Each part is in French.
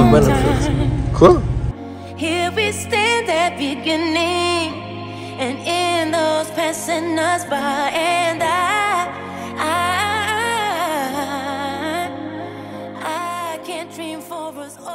39 balles en fait. Quoi? Here we stand at beginning, and in those passing us by, and I can't dream for us all.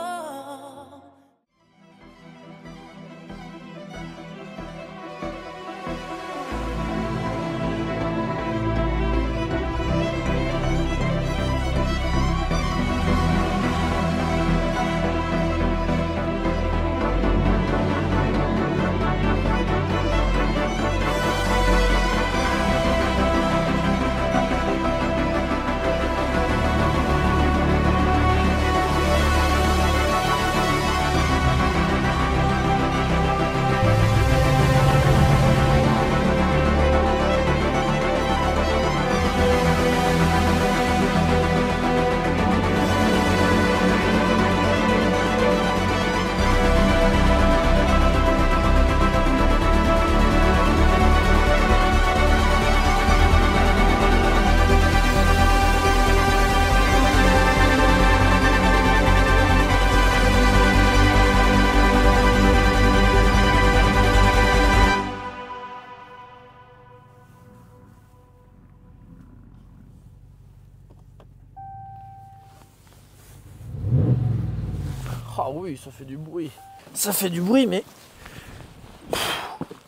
Ah oui, ça fait du bruit. Ça fait du bruit, mais...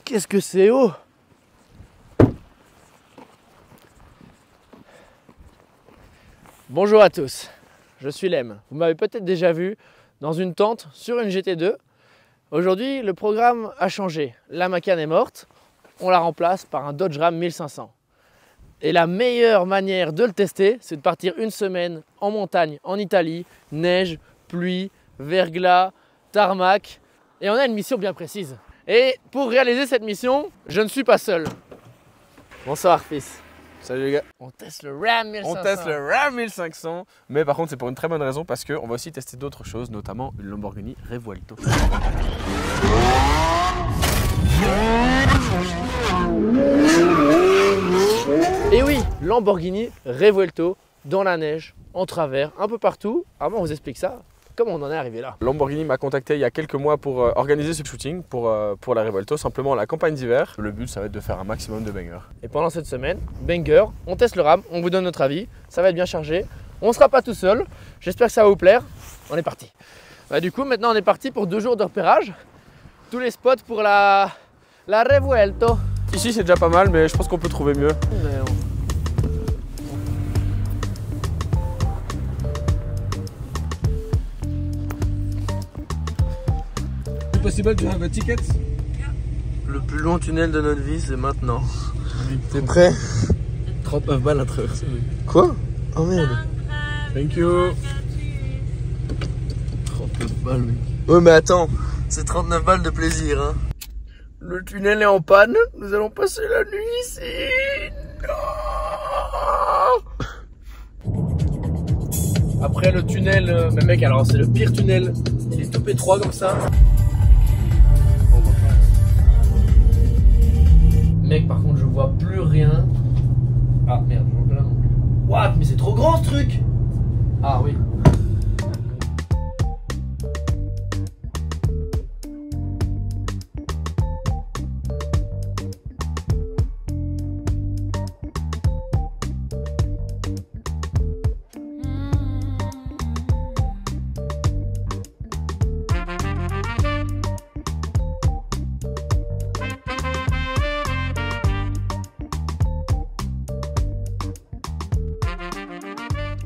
Qu'est-ce que c'est haut? Bonjour à tous, je suis Lem. Vous m'avez peut-être déjà vu dans une tente sur une GT2. Aujourd'hui, le programme a changé. La Macan est morte, on la remplace par un Dodge Ram 1500. Et la meilleure manière de le tester, c'est de partir une semaine en montagne, en Italie, neige, pluie, verglas, tarmac. Et on a une mission bien précise. Et pour réaliser cette mission, je ne suis pas seul. Bonsoir fils. Salut les gars. On teste le Ram 1500. On teste le Ram 1500, mais par contre c'est pour une très bonne raison parce qu'on va aussi tester d'autres choses, notamment une Lamborghini Revuelto. Et oui, Lamborghini Revuelto dans la neige, en travers, un peu partout. Avant on vous explique ça. Comment on en est arrivé là? Lamborghini m'a contacté il y a quelques mois pour organiser ce shooting pour la Revuelto, simplement la campagne d'hiver. Le but ça va être de faire un maximum de bangers. Et pendant cette semaine, banger, on teste le Ram, on vous donne notre avis, ça va être bien chargé. On ne sera pas tout seul, j'espère que ça va vous plaire. On est parti. Du coup, maintenant on est parti pour 2 jours de repérage. Tous les spots pour la Revuelto. Ici c'est déjà pas mal, mais je pense qu'on peut trouver mieux. Possible to have a ticket? Le plus long tunnel de notre vie, c'est maintenant. T'es prêt? 39 balles à traverser. Quoi? Oh merde. Thank you. 39 balles, mec. Ouais, mais attends, c'est 39 balles de plaisir, hein. Le tunnel est en panne, nous allons passer la nuit ici. Non. Après le tunnel, mais mec, alors c'est le pire tunnel. Il est tout étroit comme ça. Mec, par contre, je vois plus rien. Ah merde, je vois pas là non plus. What? Mais c'est trop grand ce truc! Ah oui.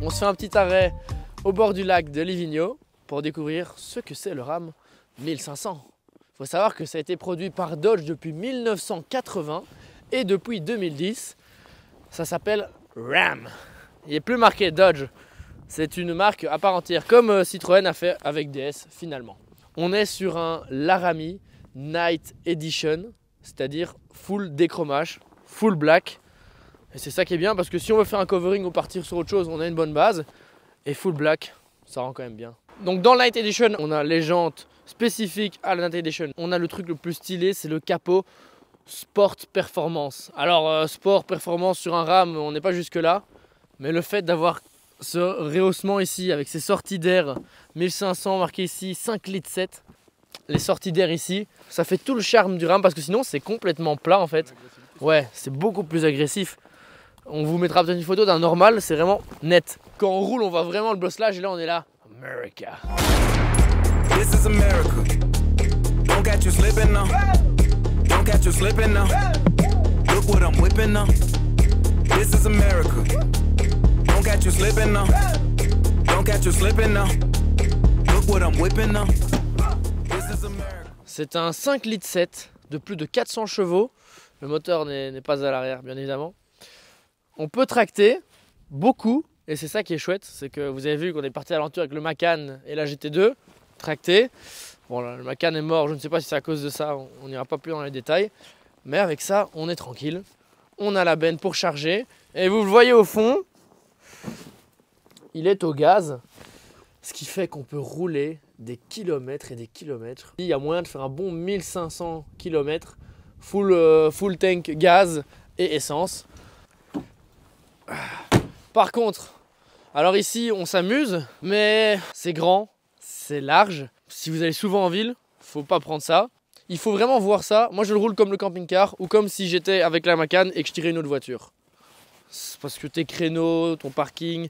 On se fait un petit arrêt au bord du lac de Livigno pour découvrir ce que c'est le Ram 1500. Il faut savoir que ça a été produit par Dodge depuis 1980 et depuis 2010, ça s'appelle Ram. Il n'est plus marqué Dodge, c'est une marque à part entière comme Citroën a fait avec DS finalement. On est sur un Laramie Night Edition, c'est-à-dire full déchromage, full black. Et c'est ça qui est bien parce que si on veut faire un covering ou partir sur autre chose, on a une bonne base. Et full black, ça rend quand même bien. Donc dans le Night Edition, on a les jantes spécifiques à la Night Edition. On a le truc le plus stylé, c'est le capot Sport Performance. Alors sport performance sur un Ram, on n'est pas jusque là. Mais le fait d'avoir ce rehaussement ici avec ces sorties d'air 1500 marqué ici 5 litres 7. Les sorties d'air ici, ça fait tout le charme du RAM parce que sinon c'est complètement plat en fait. Ouais, c'est beaucoup plus agressif. On vous mettra peut-être une photo d'un normal, c'est vraiment net. Quand on roule, on voit vraiment le bosselage et là on est là. America. This is America. Don't catch you slipping now. Don't catch you slipping now. Look what I'm whipping now. This is America. Don't catch you slipping now. Don't catch you slipping now. Look what I'm whipping now. This is America. C'est un 5 litres 7 de plus de 400 chevaux. Le moteur n'est pas à l'arrière, bien évidemment. On peut tracter beaucoup et c'est ça qui est chouette. C'est que vous avez vu qu'on est parti à l'aventure avec le Macan et la GT2. Tracté. Bon, là, le Macan est mort, je ne sais pas si c'est à cause de ça, on n'ira pas plus dans les détails. Mais avec ça, on est tranquille. On a la benne pour charger. Et vous le voyez au fond, il est au gaz. Ce qui fait qu'on peut rouler des kilomètres et des kilomètres. Il y a moyen de faire un bon 1500 km full tank gaz et essence. Par contre, alors ici on s'amuse, mais c'est grand, c'est large. Si vous allez souvent en ville, faut pas prendre ça. Il faut vraiment voir ça. Moi je le roule comme le camping-car ou comme si j'étais avec la Macan et que je tirais une autre voiture. C'est parce que tes créneaux, ton parking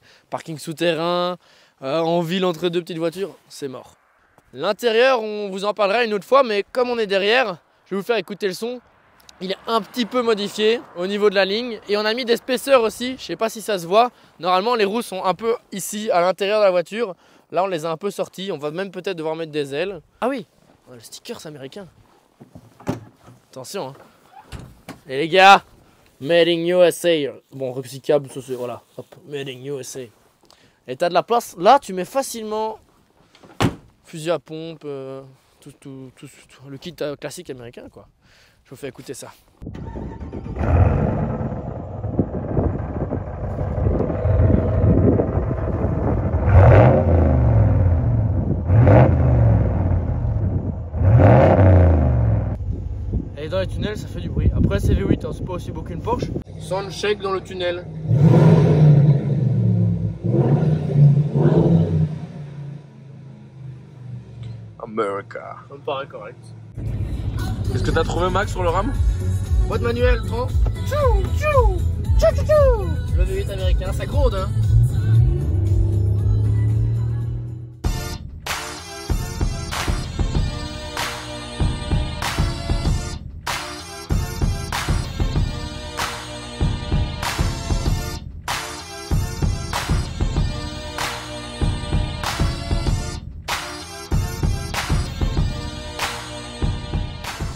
souterrain, en ville entre deux petites voitures, c'est mort. L'intérieur, on vous en parlera une autre fois, mais comme on est derrière, je vais vous faire écouter le son. Il est un petit peu modifié au niveau de la ligne et on a mis des spacers aussi, je sais pas si ça se voit. Normalement les roues sont un peu ici à l'intérieur de la voiture. Là on les a un peu sortis, on va même peut-être devoir mettre des ailes. Ah oui, le sticker c'est américain. Attention hein. Et les gars, Made in USA. Bon, recyclable, ça c'est voilà, hop, Made in USA. Et t'as de la place, là tu mets facilement fusil à pompe, tout, le kit classique américain quoi. Je vous fais écouter ça. Et dans les tunnels, ça fait du bruit. Après, c'est V8, hein, c'est pas aussi beau qu'une Porsche. Sound shake dans le tunnel. America. Ça me paraît correct. Qu'est-ce que t'as trouvé Max sur le RAM? Boîte manuelle, prends. Tchou, tchou, tchou, tchou, tchou. Le V8 américain, ça gronde hein.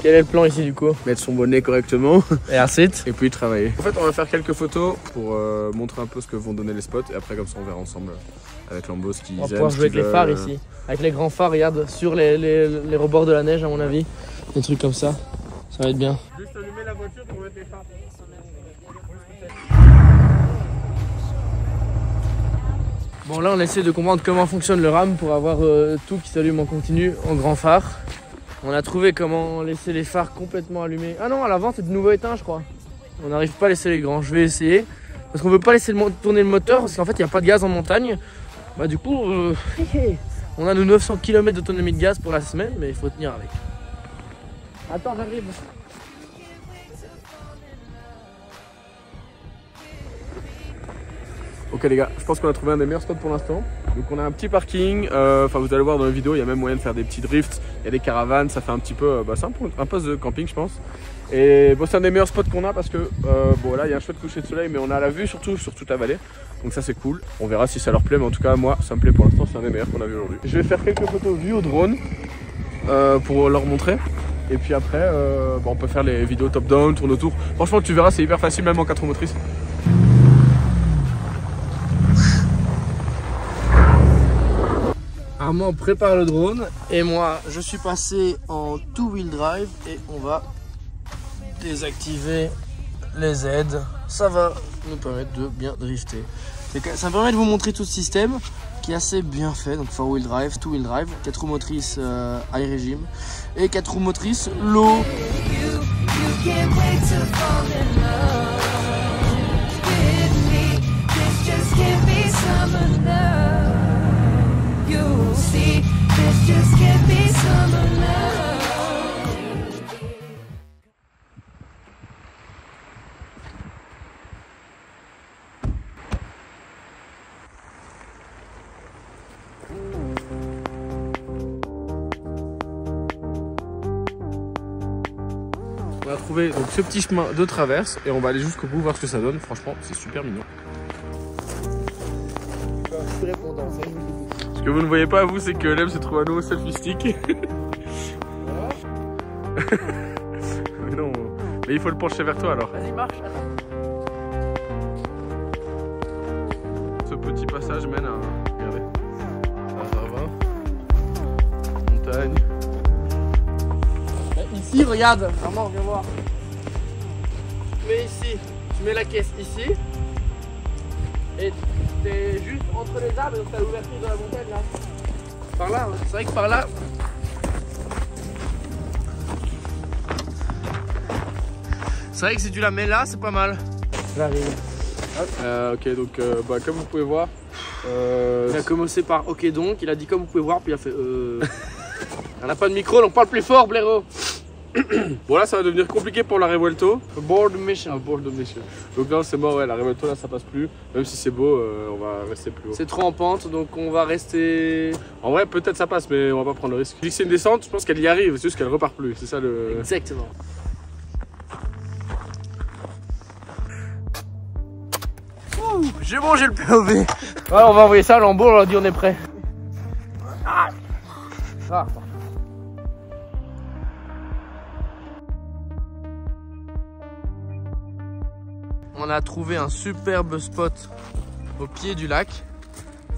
Quel est le plan ici du coup? Mettre son bonnet correctement Et ensuite? et puis travailler. En fait on va faire quelques photos pour montrer un peu ce que vont donner les spots et après comme ça on verra ensemble avec Lambo ce qu'ils aiment. On va pouvoir jouer avec les phares ici. Avec les grands phares, regarde, sur les rebords de la neige à mon avis. Des trucs comme ça, ça va être bien. Juste allumer la voiture pour mettre les phares. Bon là on essaie de comprendre comment fonctionne le RAM pour avoir tout qui s'allume en continu en grand phare. On a trouvé comment laisser les phares complètement allumés. Ah non, à l'avant c'est de nouveau éteint je crois. On n'arrive pas à laisser les grands, je vais essayer. Parce qu'on veut pas laisser tourner le moteur parce qu'en fait il n'y a pas de gaz en montagne. Bah du coup, on a nos 900 km d'autonomie de gaz pour la semaine, mais il faut tenir avec. Attends, j'arrive. Ok les gars, je pense qu'on a trouvé un des meilleurs spots pour l'instant. Donc on a un petit parking, enfin vous allez voir dans la vidéo, il y a même moyen de faire des petits drifts, il y a des caravanes, ça fait un petit peu, c'est un poste de camping je pense. Et bon, c'est un des meilleurs spots qu'on a parce que bon là il y a un chouette coucher de soleil mais on a la vue surtout sur toute la vallée. Donc ça c'est cool, on verra si ça leur plaît mais en tout cas moi ça me plaît pour l'instant, c'est un des meilleurs qu'on a vu aujourd'hui. Je vais faire quelques photos vues au drone pour leur montrer. Et puis après on peut faire les vidéos top down, tourne autour. Franchement tu verras c'est hyper facile même en 4 roues motrices. Armand prépare le drone et moi je suis passé en two-wheel drive et on va désactiver les aides. Ça va nous permettre de bien drifter. Ça me permet de vous montrer tout ce système qui est assez bien fait. Donc 4-wheel drive, 2-wheel drive, 4 roues motrices high régime et 4 roues motrices low. Just give me some trouvé donc, ce petit chemin de traverse et on va aller jusqu'au bout voir ce que ça donne. Franchement, c'est super mignon. Ce que vous ne voyez pas, vous, c'est que Lem se trouve un nouveau selfie stick. Mais non, mais il faut le pencher vers toi alors. Vas-y, marche. Ce petit passage mène à... Regardez. Ça va. Montagne. Ici, regarde. Armand, viens voir. Tu mets ici. Tu mets la caisse ici. Et t'es juste entre les arbres, donc t'as l'ouverture de la montagne là. Par là, ouais. C'est vrai que par là. C'est vrai que si tu la mets là, c'est pas mal. J'arrive. Ok, donc comme vous pouvez voir. Il a commencé par ok donc, il a dit comme vous pouvez voir, puis il a fait On n'a pas de micro, donc parle plus fort, blaireau. Bon là ça va devenir compliqué pour la Revuelto. Board mission. Board mission. Donc là c'est mort, ouais, la Revuelto là ça passe plus. Même si c'est beau, on va rester plus haut. C'est trop en pente, donc on va rester... En vrai peut-être ça passe, mais on va pas prendre le risque. Vu que c'est une descente, je pense qu'elle y arrive, c'est juste qu'elle repart plus. C'est ça le... Exactement. Ouh, j'ai mangé le POV. Ouais, on va envoyer ça à Lambeau, on leur dit on est prêt. On a trouvé un superbe spot au pied du lac.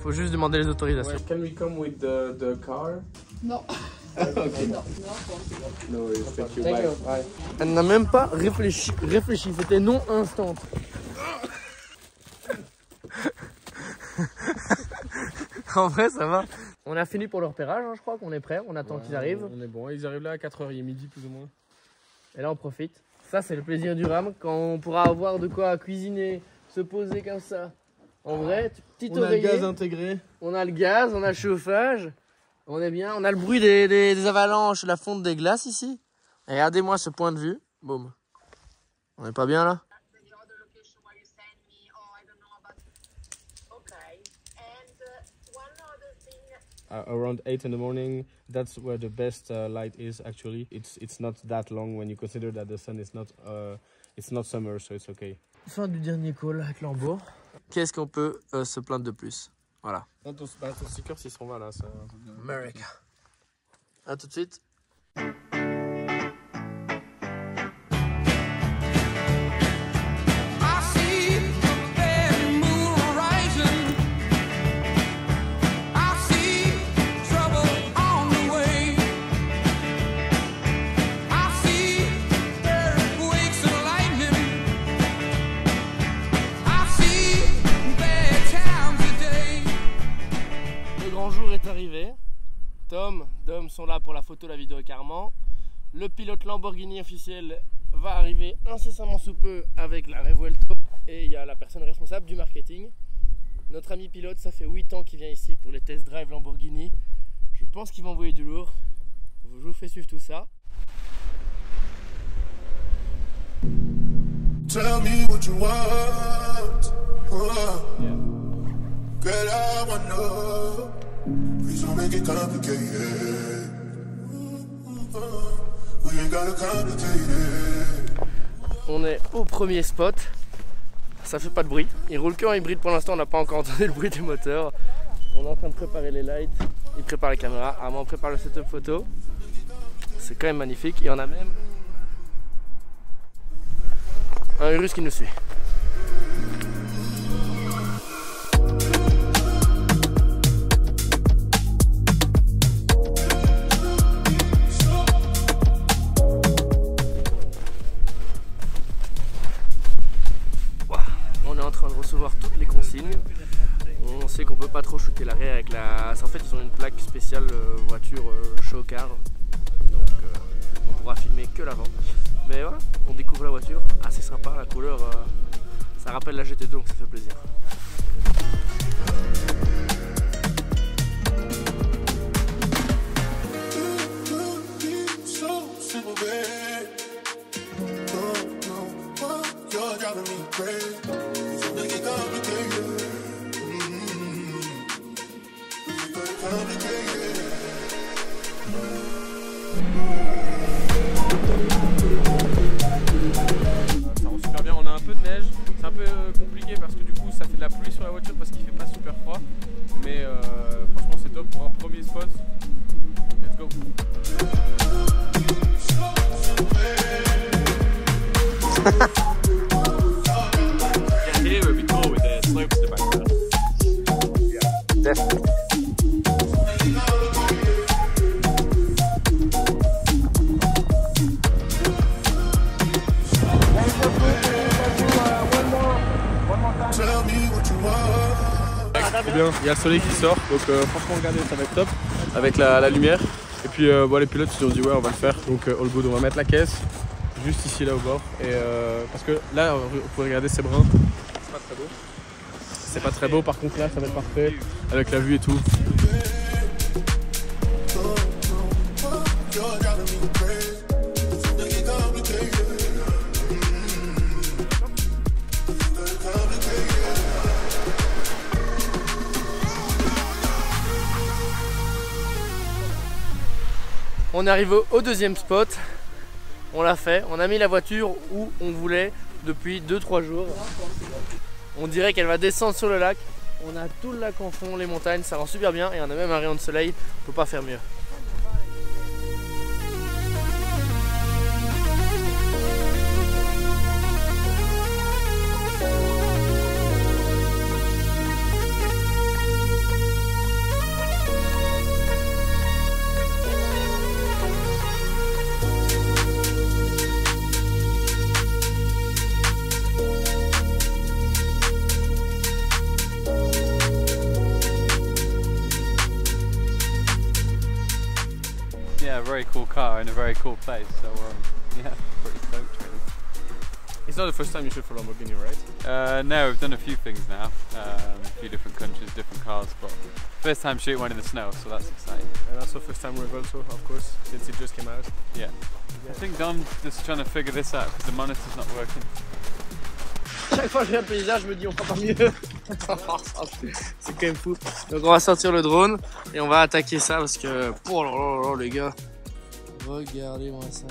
Faut juste demander les autorisations. Can we come with the car? Non. Okay. No, thank you. Bye. Elle n'a même pas réfléchi, c'était non instant. En vrai ça va. On a fini pour le repérage, hein, je crois qu'on est prêt, on attend qu'ils arrivent. On est bon, ils arrivent là à 4h, il est midi plus ou moins. Et là on profite. Ça c'est le plaisir du RAM, quand on pourra avoir de quoi cuisiner, se poser comme ça. En vrai, petit oreiller. On a le gaz intégré. On a le gaz, on a le chauffage. On est bien, on a le bruit des avalanches, la fonte des glaces ici. Et regardez-moi ce point de vue. Boum. On est pas bien là? Around 8 in the morning, that's where the best light is actually. It's not that long when you consider that the sun is not it's not summer, so it's okay. Fin du dernier call avec Lambeau. Qu'est-ce qu'on peut se plaindre de plus? Voilà. Ton sticker, s'ils sont là, ça. America. A tout de suite. Arrivé. Tom, Dom sont là pour la photo, la vidéo et Carman. Le pilote Lamborghini officiel va arriver incessamment sous peu avec la Revuelto. Et il y a la personne responsable du marketing. Notre ami pilote, ça fait 8 ans qu'il vient ici pour les test drive Lamborghini. Je pense qu'il va envoyer du lourd. Je vous fais suivre tout ça. Tell me what you want. Girl, I wanna. Please don't make it complicated. We ain't gotta complicate it. On est au premier spot. Ça fait pas de bruit. Il roule que en hybride pour l'instant, on n'a pas encore entendu le bruit des moteurs. On est en train de préparer les lights. Il prépare les caméras. Armand prépare le setup photo. C'est quand même magnifique. Et on a même un Urus qui nous suit. On est en train de recevoir toutes les consignes. On sait qu'on peut pas trop shooter l'arrière avec la... En fait ils ont une plaque spéciale voiture show car. Donc on pourra filmer que l'avant. Mais voilà, on découvre la voiture, assez sympa, la couleur ça rappelle la GT2 donc ça fait plaisir. compliqué parce que du coup ça fait de la pluie sur la voiture parce qu'il fait pas super froid. Mais franchement c'est top pour un premier spot. Let's go. Yeah, here would be cool with the slopes in the background. Yeah, definitely. Tell me what you want. C'est bien, il y a le soleil qui sort, donc franchement regardez, ça va être top avec la lumière. Et puis bon, les pilotes ils ont dit ouais on va le faire, donc all good, on va mettre la caisse juste ici là au bord. Et parce que là vous pouvez regarder ces brins, c'est pas très beau. C'est pas très beau, par contre là ça va être parfait avec la vue et tout. You're driving me crazy. Make it complicated. On est arrivé au deuxième spot. On l'a fait. On a mis la voiture où on voulait depuis 2-3 jours. On dirait qu'elle va descendre sur le lac. On a tout le lac en fond, les montagnes, ça rend super bien. Et on a même un rayon de soleil. On peut pas faire mieux. Yeah, a very cool car in a very cool place. So yeah, pretty stoked really. It's not the first time you shoot for Lamborghini, right? No, we've done a few things now, a few different countries, different cars, but first time shooting one in the snow, so that's exciting. And also first time Revolto, of course, since it just came out. Yeah. I think Dom's just trying to figure this out because the monitor's not working. Chaque fois que je regarde le paysage, je me dis on fera pas mieux. C'est quand même fou. Donc on va sortir le drone et on va attaquer ça parce que oh là là là les gars, regardez-moi ça.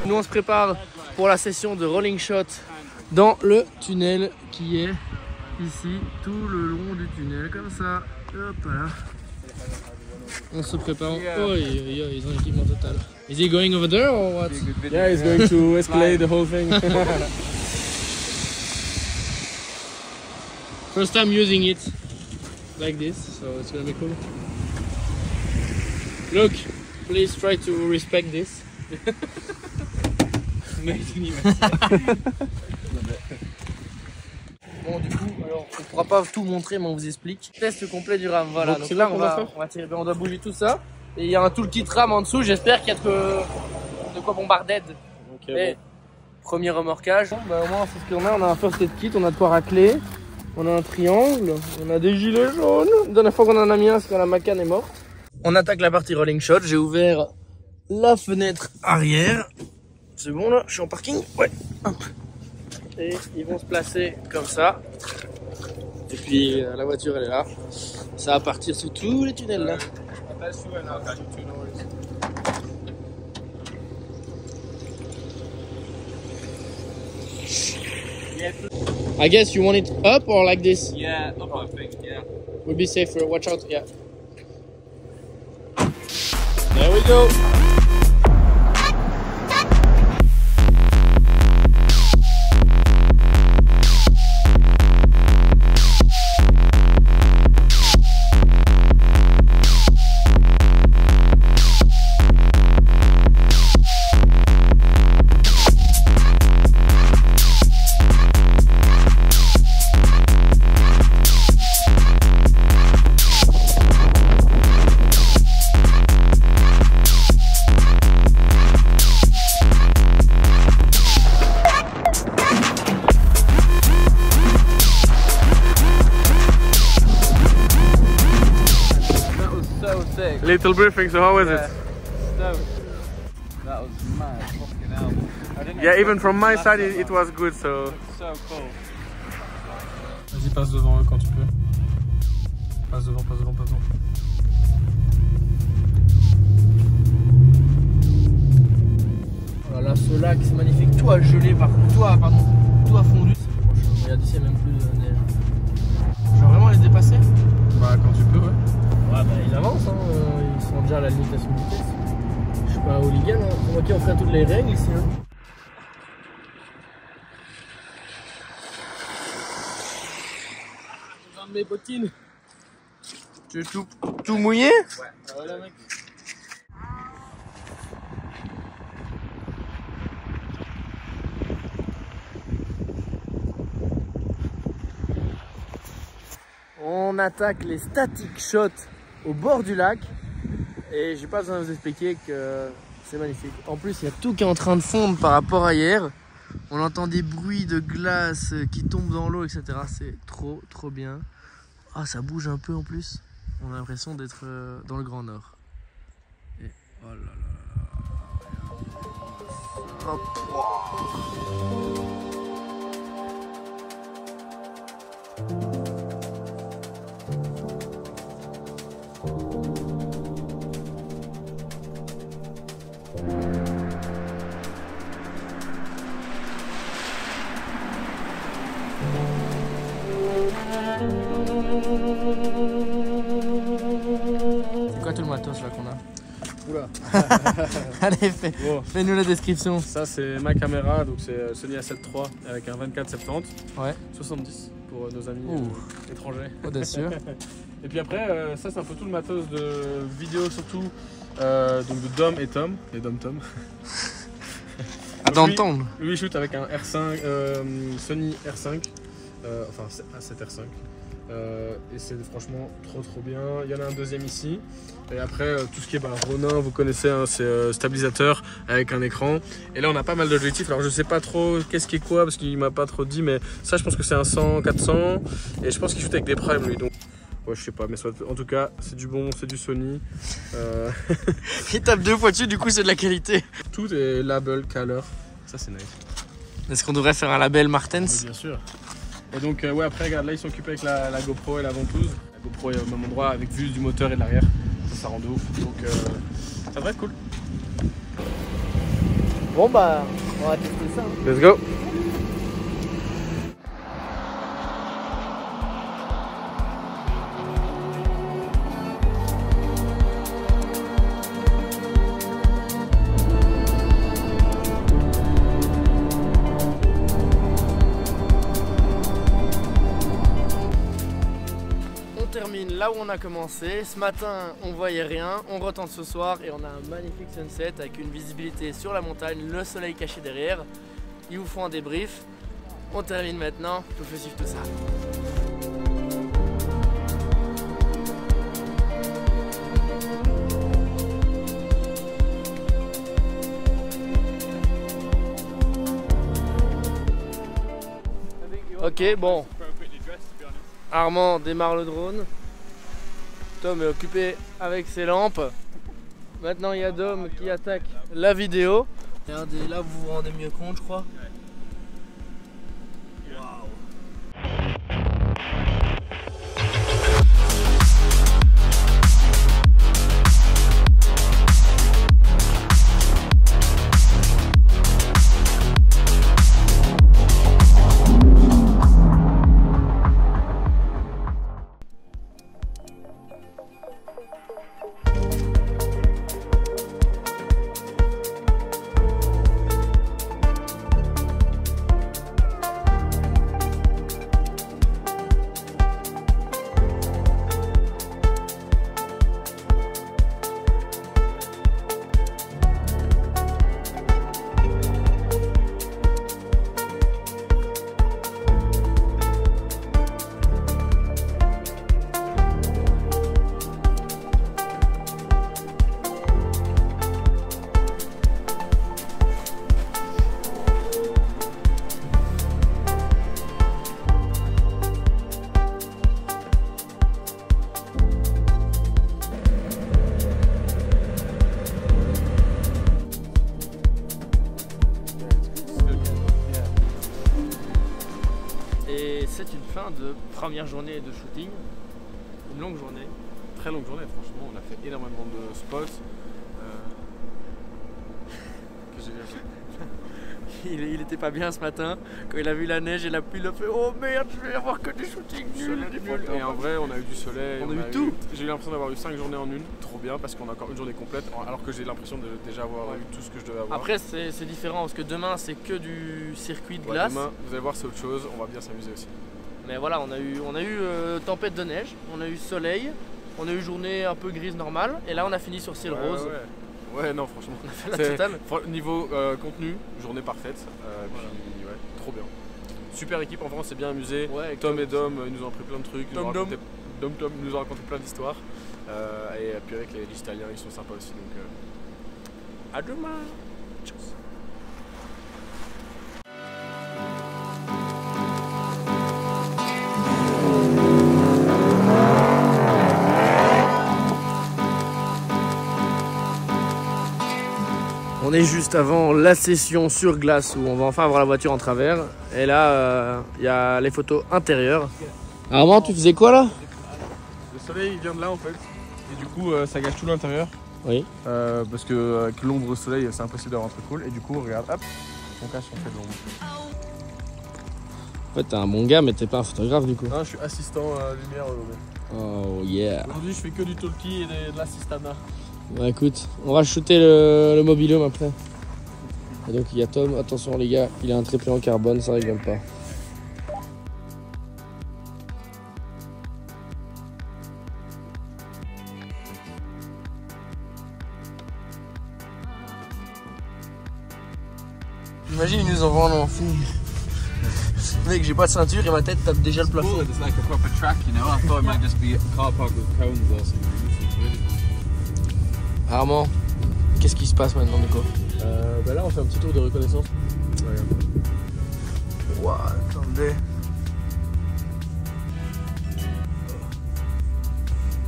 Nous on se prépare pour la session de rolling shot dans le tunnel qui est ici, tout le long du tunnel comme ça. Hop là. On se prépare. Oh, ils ont l'équipement total. Is he going over there or what? Yeah, he's going to escalate the whole thing. First time using it like this, so it's gonna be cool. Look, please try to respect this. Bon, du coup, alors, on pourra pas tout montrer, mais on vous explique. Test complet du RAM, voilà. Donc là, on doit bouger tout ça. Et il y a un toolkit RAM en dessous, j'espère qu'il y a de quoi bombarder. Okay, Et premier remorquage. Bon, bah, au moins, c'est ce qu'on a. On a un first aid kit, on a de quoi racler. On a un triangle, on a des gilets jaunes. La dernière fois qu'on en a mis un, c'est quand la Macan est morte. On attaque la partie rolling shot. J'ai ouvert la fenêtre arrière. C'est bon là, je suis en parking. Ouais. Hop. Et ils vont se placer comme ça. Et puis la voiture elle est là. Ça va partir sur tous les tunnels là. I guess you want it up or like this? Yeah, up I think, yeah. Would be safer. Watch out. Yeah. There we go. Little briefing, so how was it? Stoked. That was mad, fucking hell. I didn't Yeah, expect even from my to side last it so was good, so... long. So cool. Vas-y, passe devant eux quand tu peux. Passe devant, passe devant, passe devant. par contre, tout a fondu. C'est proche. Regarde ici, il n'y a même plus de neige. Je vais vraiment les dépasser? Bah quand tu peux, ouais. Ouais, bah ils avancent, hein. Ils sont déjà à la limitation de vitesse. Je suis pas un hooligan, hein. C'est moi qui enfreint toutes les règles ici. Hein. Mes bottines. Tu es tout mouillé? Ouais. Voilà, mec. On attaque les static shots au bord du lac et j'ai pas besoin de vous expliquer que c'est magnifique. En plus, il y a tout qui est en train de fondre par rapport à hier. On entend des bruits de glace qui tombent dans l'eau, etc. C'est trop bien. Ah, ça bouge un peu en plus. On a l'impression d'être dans le Grand Nord. Et oh là là. Hop. C'est quoi tout le matos là qu'on a? Oula. Allez, Bon. fais-nous la description. Ça c'est ma caméra, donc c'est Sony A7 III avec un 24-70. Ouais. 70 pour nos amis étrangers. Audacieux. Et puis après, ça c'est un peu tout le matos de vidéo surtout, donc de Dom et Tom, et Dom Tom. Attends, Tom. Lui il shoot avec un R5, Sony R5, enfin A7 R5. Et c'est franchement trop bien. Il y en a un deuxième ici. Et après tout ce qui est Ronin, vous connaissez, hein, c'est stabilisateur avec un écran. Et là on a pas mal d'objectifs. Alors je sais pas trop qu'est-ce qui est quoi parce qu'il m'a pas trop dit, mais ça je pense que c'est un 100-400 et je pense qu'il shoot avec des primes lui. Donc ouais, je sais pas, mais en tout cas c'est du bon, c'est du Sony. Il tape 2 fois dessus, du coup c'est de la qualité. Tout est label, color. Ça c'est nice. Est-ce qu'on devrait faire un label Martens? Bien sûr. Et donc ouais, après regarde, là ils sont occupés avec la GoPro et la ventouse. La GoPro est au même endroit avec vue du moteur et de l'arrière. Ça rend de ouf. Donc ça devrait être cool. Bon bah on va tester ça. Let's go. Là où on a commencé, ce matin on voyait rien, on retente ce soir et on a un magnifique sunset avec une visibilité sur la montagne, le soleil caché derrière. Ils vous font un débrief, on termine maintenant, je vous fais suivre tout ça. Ok, bon. Armand démarre le drone. Tom est occupé avec ses lampes. Maintenant il y a Dom qui attaque la vidéo. Regardez, là vous vous rendez mieux compte, je crois. C'est une fin de première journée de shooting, une longue journée. Très longue journée, franchement, on a fait énormément de spots. Que j'ai il était pas bien ce matin. Quand il a vu la neige et la pluie, il a fait oh merde, je vais avoir que des shootings nuls. Et en vrai, on a eu du soleil. On a eu tout. J'ai eu l'impression d'avoir eu 5 journées en une. Trop bien parce qu'on a encore une journée complète. Alors que j'ai l'impression de déjà avoir eu tout ce que je devais avoir. Après, c'est différent parce que demain, c'est que du circuit de Ouais, glace. demain, vous allez voir, c'est autre chose. On va bien s'amuser aussi. Mais voilà, on a eu tempête de neige, on a eu soleil, on a eu journée un peu grise normale. Et là, on a fini sur ciel rose. Ouais, non, franchement. On a fait la totale. Niveau contenu, journée parfaite. Puis, ouais, trop bien. Super équipe, en France, c'est bien amusé. Ouais, Tom et Dom, ils nous ont appris plein de trucs. Tom nous ont raconté plein d'histoires. Et puis avec les Italiens, ils sont sympas aussi. Donc, à demain. Ciao. On est juste avant la session sur glace où on va enfin avoir la voiture en travers. Et là, il y a les photos intérieures. Armand, tu faisais quoi là? Le soleil il vient de là en fait. Et du coup, ça gâche tout l'intérieur. Oui. Parce que avec l'ombre au soleil, c'est impossible d'avoir un truc cool. Et du coup, regarde, hop, on cache, on fait de l'ombre. En fait, t'es un bon gars, mais t'es pas un photographe du coup. Non, je suis assistant lumière aujourd'hui. Oh yeah. Aujourd'hui, je fais que du talkie et de l'assistana. Bah écoute, on va shooter le mobil-home après. Et donc il y a Tom, attention les gars, il a un triplé en carbone, ça rigole pas. Imagine, il nous envoie un enfant. Mec, j'ai pas de ceinture et ma tête tape déjà le plafond. It's like a proper track, you know. I thought it might just be a car park with cones or something. Armand, qu'est-ce qui se passe maintenant Nico? Bah là, on fait un petit tour de reconnaissance. Wow, attendez.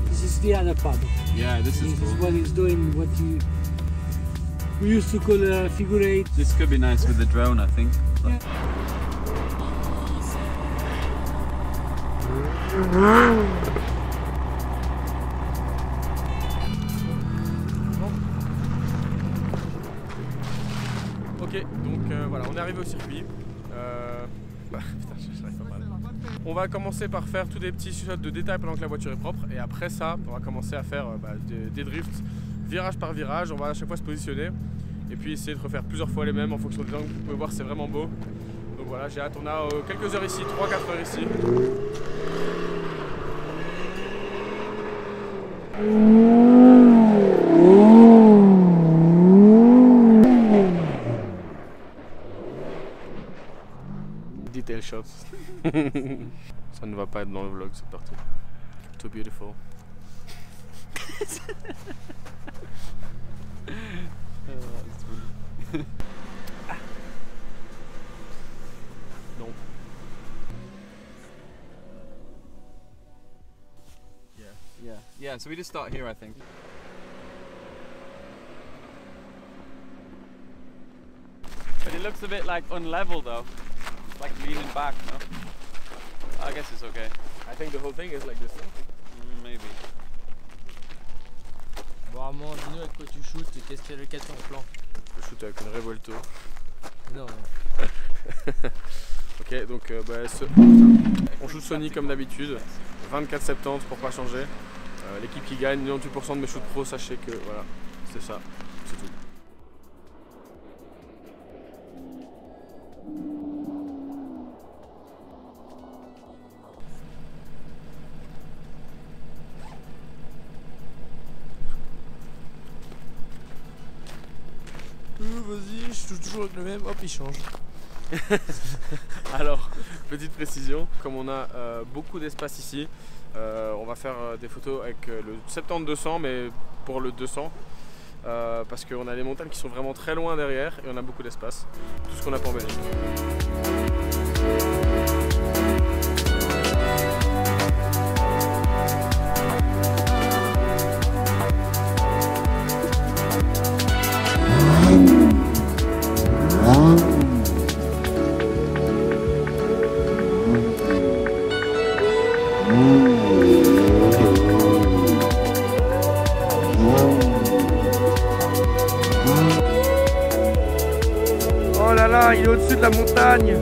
This is the other pub. Yeah, this is This cool. is what is doing what we used to call a figure eight. This could be nice with the drone, I think. Yeah. Ok, donc voilà, on est arrivé au circuit. Putain, je n'arrive pas mal. On va commencer par faire tous des petits shots de détail pendant que la voiture est propre. Et après ça, on va commencer à faire des drifts, virage par virage. On va à chaque fois se positionner. Et puis essayer de refaire plusieurs fois les mêmes en fonction des angles. Vous pouvez voir, c'est vraiment beau. Donc voilà, j'ai hâte. On a quelques heures ici, 3-4 heures ici. Detail shots. Ça ne va pas être dans le vlog cette partie. Too beautiful. Non. Yeah, so we just start here, I think. But it looks a bit like unlevel though. Like leaning back, no? I guess it's okay. I think the whole thing is like this. Maybe. Bon Armand, dis-nous avec quoi tu shootes et quel est ton plan? Je shoot avec une Revuelto. Non. Ok, donc on shoot Sony comme d'habitude. 24,70 pour pas changer. L'équipe qui gagne 98% de mes shoots pro, sachez que voilà, c'est ça, c'est tout. Vas-y, je touche toujours avec le même, hop il change. Alors, petite précision, comme on a beaucoup d'espace ici, on va faire des photos avec le 70-200 mais pour le 200 parce qu'on a les montagnes qui sont vraiment très loin derrière et on a beaucoup d'espace, tout ce qu'on n'a pas en Belgique. là, il est au-dessus de la montagne.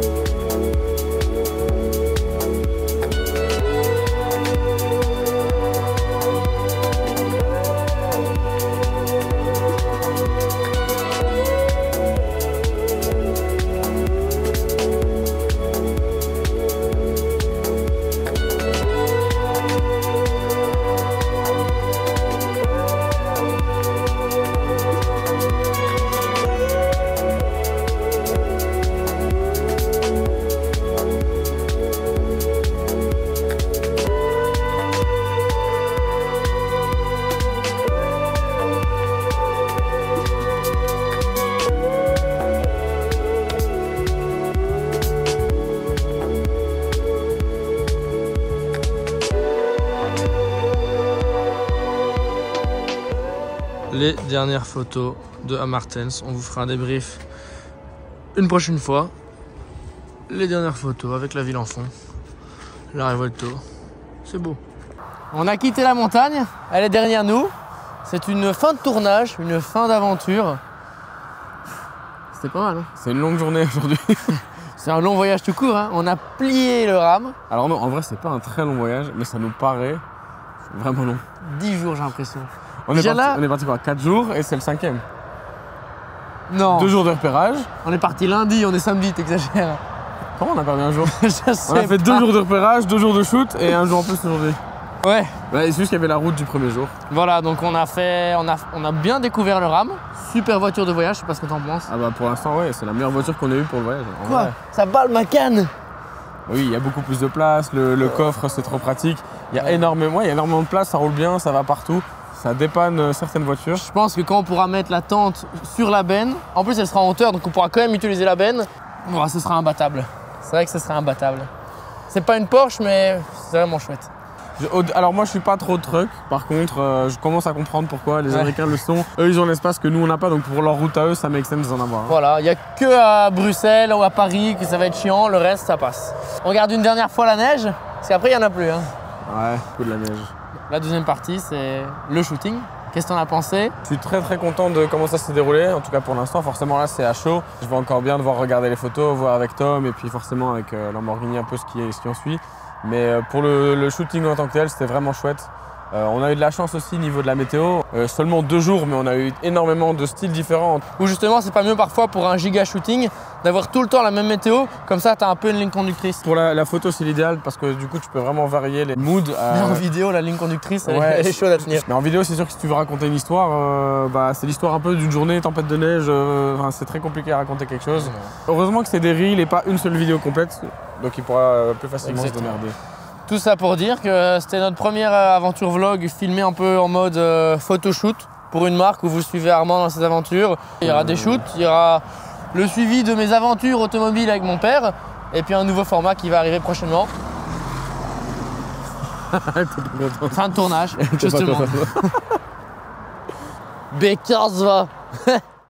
Les dernières photos de Amartens, on vous fera un débrief une prochaine fois. Les dernières photos avec la ville en fond, la Revuelto, c'est beau. On a quitté la montagne, elle est derrière nous. C'est une fin de tournage, une fin d'aventure. C'était pas mal, hein? C'est une longue journée aujourd'hui. C'est un long voyage tout court, hein. On a plié le rame. Alors non, en vrai, c'est pas un très long voyage, mais ça nous paraît vraiment long. 10 jours, j'ai l'impression. On est parti quoi, 4 jours et c'est le 5e. Non. 2 jours de repérage. On est parti lundi, on est samedi, t'exagères. Comment on a perdu un jour? Je sais On a fait pas. 2 jours de repérage, 2 jours de shoot et un jour en plus aujourd'hui. Ouais. Ouais, c'est juste qu'il y avait la route du premier jour. Voilà, donc on a bien découvert le rame. Super voiture de voyage, je sais pas ce que t'en penses. Ah bah pour l'instant, ouais, c'est la meilleure voiture qu'on ait eue pour le voyage. En Quoi? vrai. Ça balle ma canne. Oui, il y a beaucoup plus de place, le coffre c'est trop pratique. Il y a énormément de place, ça roule bien, ça va partout. Ça dépanne certaines voitures. Je pense que quand on pourra mettre la tente sur la benne, en plus elle sera en hauteur, donc on pourra quand même utiliser la benne, bon, ce sera imbattable. C'est vrai que ce sera imbattable. C'est pas une Porsche, mais c'est vraiment chouette. Alors moi je suis pas trop truck, par contre je commence à comprendre pourquoi les Américains le sont. Eux ils ont l'espace que nous on n'a pas, donc pour leur route à eux ça make sense d'en avoir. Voilà, il n'y a que à Bruxelles ou à Paris que ça va être chiant, le reste ça passe. On regarde une dernière fois la neige, parce qu'après il n'y en a plus. Hein. Ouais, coup de la neige. La deuxième partie c'est le shooting. Qu'est-ce que t'en as pensé? Je suis très content de comment ça s'est déroulé, en tout cas pour l'instant. Forcément là c'est à chaud. Je vais encore bien devoir regarder les photos, voir avec Tom et puis forcément avec Lamborghini un peu ce qui en suit. Mais pour le shooting en tant que tel, c'était vraiment chouette. On a eu de la chance aussi au niveau de la météo. Seulement 2 jours, mais on a eu énormément de styles différents. Ou justement, c'est pas mieux parfois pour un giga shooting d'avoir tout le temps la même météo, comme ça t'as un peu une ligne conductrice. Pour la photo, c'est l'idéal parce que du coup, tu peux vraiment varier les moods. Mais en vidéo, la ligne conductrice, elle est chaude à tenir. Mais en vidéo, c'est sûr que si tu veux raconter une histoire, c'est l'histoire un peu d'une journée, tempête de neige. C'est très compliqué à raconter quelque chose. Heureusement que c'est des reels et pas une seule vidéo complète, donc il pourra plus facilement se démerder. Tout ça pour dire que c'était notre première aventure vlog filmée un peu en mode photoshoot pour une marque où vous suivez Armand dans ses aventures. Il y aura des shoots, il y aura le suivi de mes aventures automobiles avec mon père et puis un nouveau format qui va arriver prochainement. Fin de tournage, justement. B15 va.